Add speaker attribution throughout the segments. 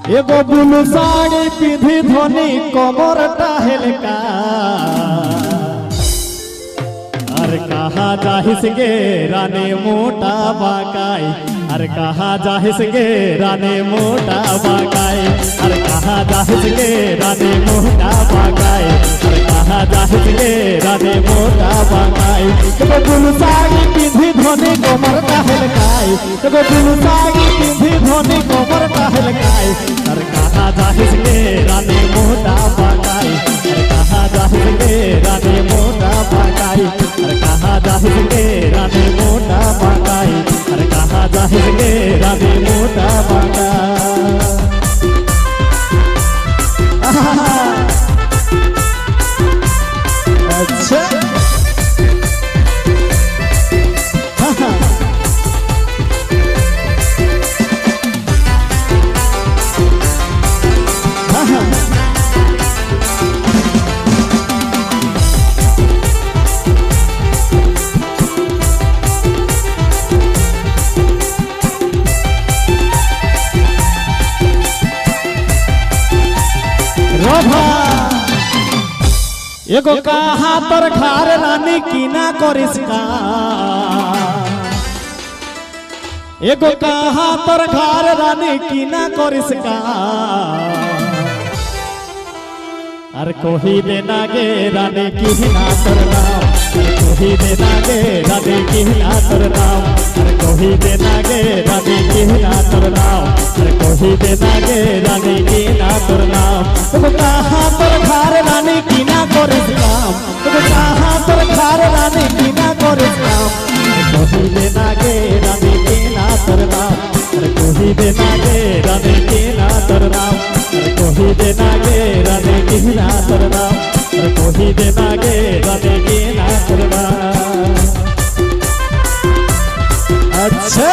Speaker 1: एगो बुलू साड़ी पिंधी धोनी कमरटा हेलका अरे कहा जाहिस गे रानी मोटा बाकाई अरे कहा जाहिस गे रानी मोटा बाकाई अरे कहा जाहिस गे रानी मोटा बाकाई अरे कहा जाहिस गे रानी मोटा बाकाई एगो बुलू साड़ी पिंधी धोनी कमरटा हेलकाई एगो बुलू साड़ी पिंधी धोनी कमरटा हेलकाई अरे कहा जाहिस गे रानी मोटा बाकाई अरे कहा जाहिस गे रानी मोटा बाकाई अरे कहा जाहिस गे रानी मोटा बाकाई अरे कहा जाहिस गे रानी मोटा बाकाई अच्छा एगो कहा तर खार रानी कीना करिस का एगो कहा तर खार रानी कीना करिस का अरे कोही देना गे रानी कीना तर नाम कोही देना गे रानी कीना तर नाम अरे कोही देना गे रानी कीना तर नाम अरे कोही देना गे रानी कीना तर नाम एगो कहा तर खार रानी कीना करिस काम एगो कहा तर खार रानी कीना करिस काम कोही देना गे रानी कीना तर नाम अरे कोही देना गे रानी कीना तर नाम अरे कोही देना गे रानी कीना तर नाम अरे कोही देना गे रानी कीना तर नाम अच्छा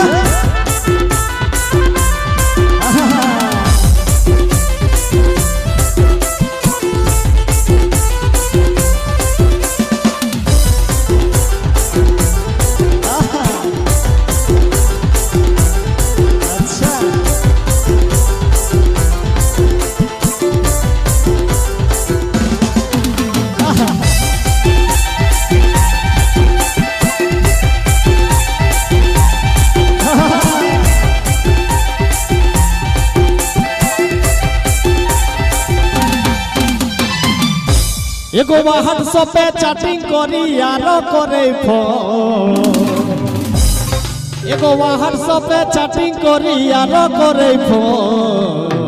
Speaker 1: एगो व्हाट्सएप पे चैटिंग करी यारो करे फोन एगो व्हाट्सएप पे चैटिंग करी यारो करे फोन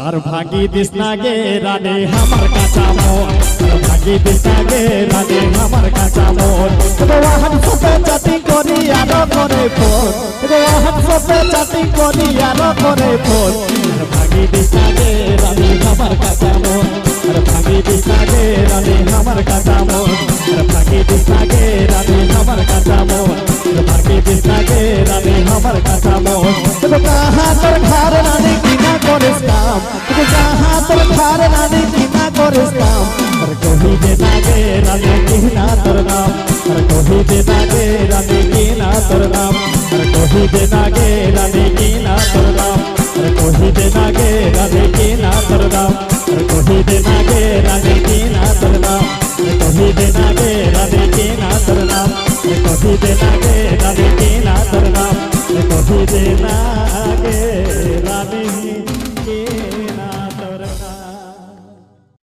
Speaker 1: और भागी दिसना गे रानी हमर काचा मोर और भागी दिसना गे रानी हमर काचा मोर एगो व्हाट्सएप पे चैटिंग करी यारो करे फोन एगो व्हाट्सएप पे चैटिंग करी यारो करे फोन और भागी दिसना गे रानी हमर काचा मोर अरे भागी दिसना गे रानी हमर काचा मोर अरे भागी दिसना गे रानी हमर काचा मोर अरे भागी दिसना गे रानी हमर काचा मोर एगो कहा तर खार रानी कीना करिस काम एगो कहा तर खार रानी कीना करिस काम अरे कोही देना गे रानी कीना तर नाम अरे कोही देना गे रानी कीना तर नाम अरे कोही देना गे रानी कीना तर नाम अरे कोही देना गे रानी कीना तर नाम अरे कोही